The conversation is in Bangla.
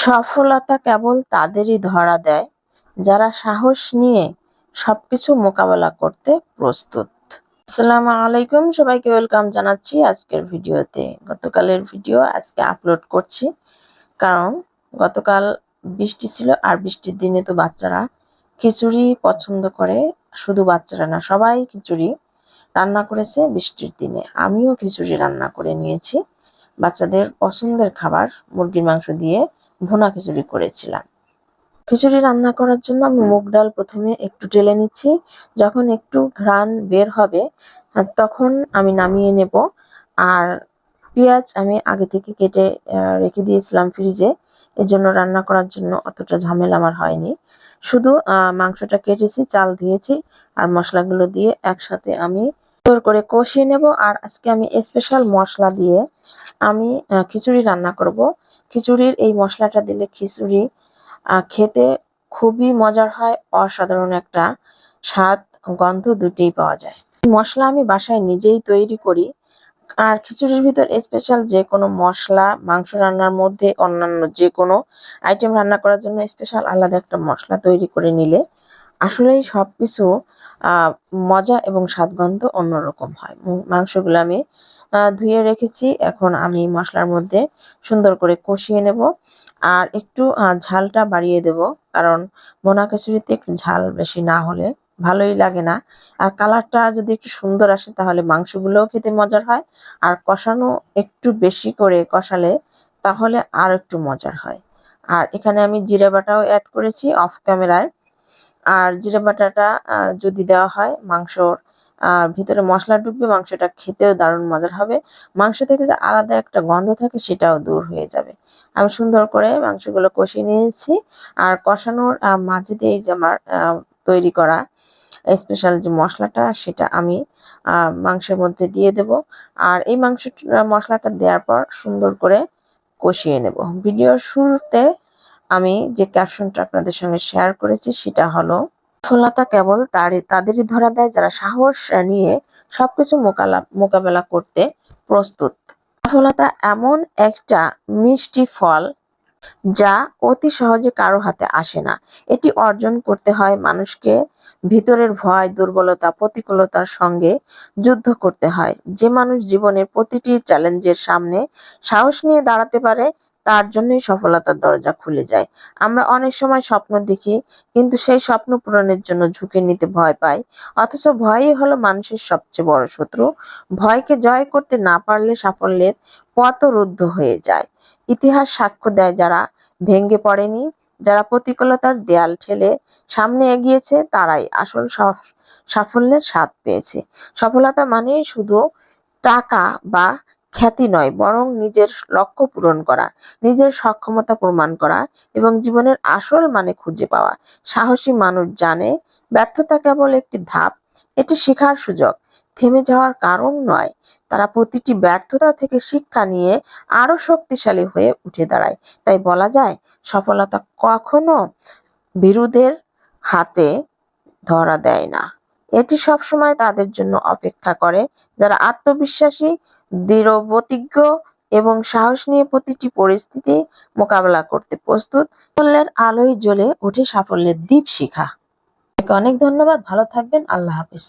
সফলতা কেবল তাদেরই ধরা দেয় যারা সাহস নিয়ে সবকিছু মোকাবেলা করতে প্রস্তুত। আসসালামু আলাইকুম, সবাইকে ওয়েলকাম জানাচ্ছি আজকের ভিডিওতে। গতকালের ভিডিও আজকে আপলোড করছি, কারণ গতকাল বৃষ্টি ছিল আর বৃষ্টির দিনে তো বাচ্চারা খিচুড়ি পছন্দ করে। শুধু বাচ্চারা না, সবাই খিচুড়ি রান্না করেছে বৃষ্টির দিনে। আমিও খিচুড়ি রান্না করে নিয়েছি। বাচ্চাদের পছন্দের খাবার মুরগির মাংস দিয়ে ভুনা খিচুড়ি করেছিলাম। খিচুড়ি রান্না করার জন্য আমি মুগ ডাল প্রথমে একটু ঢেলে নিচ্ছি। যখন একটু ঘ্রাণ বের হবে তখন আমি নামিয়ে নেব। আর পেঁয়াজ আমি আগে থেকে কেটে রেখে দিয়েছিলাম ফ্রিজে। এজন্য রান্না করার জন্য অতটা ঝামেলা আমার হয়নি। শুধু মাংসটা কেটেছি, চাল ধুয়েছি আর মশলাগুলো দিয়ে একসাথে আমি সুন্দর করে কষিয়ে নেব। আর আজকে আমি স্পেশাল মশলা দিয়ে আমি খিচুড়ি রান্না করব। খিচুড়ির এই মশলাটা দিলে খিচুড়ি খেতে খুবই মজার হয়, অসাধারণ একটা স্বাদ গন্ধ দুটোই পাওয়া যায়। মশলা আমি বাসায় নিজেই তৈরি করি। আর খিচুড়ির ভিতর স্পেশাল যে কোনো মশলা, মাংস রান্নার মধ্যে অন্যান্য যে কোনো আইটেম রান্না করার জন্য স্পেশাল আলাদা একটা মশলা তৈরি করে নিলে আসলেই সবকিছু মজা এবং স্বাদগন্ধ অন্যরকম হয়। মাংসগুলো আমি ধুয়ে রেখেছি, এখন আমি মশলার মধ্যে সুন্দর করে কষিয়ে নেব। আর একটু ঝালটা বাড়িয়ে দেব, কারণ ভুনা খিচুড়িতে একটু ঝাল বেশি না হলে ভালোই লাগে না। আর কালারটা যদি একটু সুন্দর আসে তাহলে মাংসগুলোও খেতে মজার হয়। আর কষানো একটু বেশি করে কষালে তাহলে আর একটু মজার হয়। আর এখানে আমি জিরা বাটাও অ্যাড করেছি অফ ক্যামেরায়। আর জিরা বাটাটা যদি দেওয়া হয় মাংসর ভিতরে মশলা ঢুকবে, মাংসটা খেতেও দারুণ মজার হবে। মাংস থেকে যে আলাদা একটা গন্ধ থাকে সেটাও দূর হয়ে যাবে। আমি সুন্দর করে মাংসগুলো কষিয়ে নিয়েছি। আর কষানোর মাঝে দিয়ে যে আমার তৈরি করা স্পেশাল যে মশলাটা সেটা আমি মাংসের মধ্যে দিয়ে দেব। আর এই মশলাটা দেওয়ার পর সুন্দর করে কষিয়ে নেব। ভিডিওর শুরুতে আমি যে ক্যাপশনটা আপনাদের সঙ্গে শেয়ার করেছি সেটা হলো, সফলতা কেবল তাদেরই ধরা দেয় যারা সাহস নিয়ে সবকিছু মোকাবেলা করতে প্রস্তুত। সফলতা এমন একটা মিষ্টি ফল যা অতি সহজে কারো হাতে আসে না। এটি অর্জন করতে হয় মানুষকে ভিতরের ভয়, দুর্বলতা, প্রতিকূলতার সঙ্গে যুদ্ধ করতে হয়। যে মানুষ জীবনের প্রতিটি চ্যালেঞ্জের সামনে সাহস নিয়ে দাঁড়াতে পারে তার জন্যই সফলতার দরজা খুলে যায়। আমরা অনেক সময় স্বপ্ন দেখি, কিন্তু সেই স্বপ্ন পূরণের জন্য ঝুঁকি নিতে ভয় পাই। অথচ ভয়ই হলো মানুষের সবচেয়ে বড় শত্রু। ভয়কে জয় করতে না পারলে সাফল্যের পথও রুদ্ধ হয়ে যায়। ইতিহাস সাক্ষ্য দেয় যারা ভেঙে পড়েনি, যারা প্রতিকূলতার দেয়াল ঠেলে সামনে এগিয়েছে, তারাই আসল সাফল্যের স্বাদ পেয়েছে। সফলতা মানে শুধু টাকা বা খ্যাতি নয়, বরং নিজের লক্ষ্য পূরণ করা, নিজের সক্ষমতা প্রমাণ করা এবং জীবনের আসল মানে খুঁজে পাওয়া। সাহসী মানুষ জানে ব্যর্থতা কেবল একটি ধাপ, এটি শেখার সুযোগ, থেমে যাওয়ার কারণ নয়। তারা প্রতিটি ব্যর্থতা থেকে শিক্ষা নিয়ে আরো শক্তিশালী হয়ে উঠে দাঁড়ায়। তাই বলা যায়, সফলতা কখনো ভীরুদের হাতে ধরা দেয় না, এটি সবসময় তাদের জন্য অপেক্ষা করে যারা আত্মবিশ্বাসী, দৃঢ়প্রতিজ্ঞ এবং সাহস নিয়ে প্রতিটি পরিস্থিতি মোকাবেলা করতে প্রস্তুত। সাফল্যের আলোয় জ্বলে ওঠে সাফল্যের দীপশিখা। অনেক ধন্যবাদ, ভালো থাকবেন, আল্লাহ হাফেজ।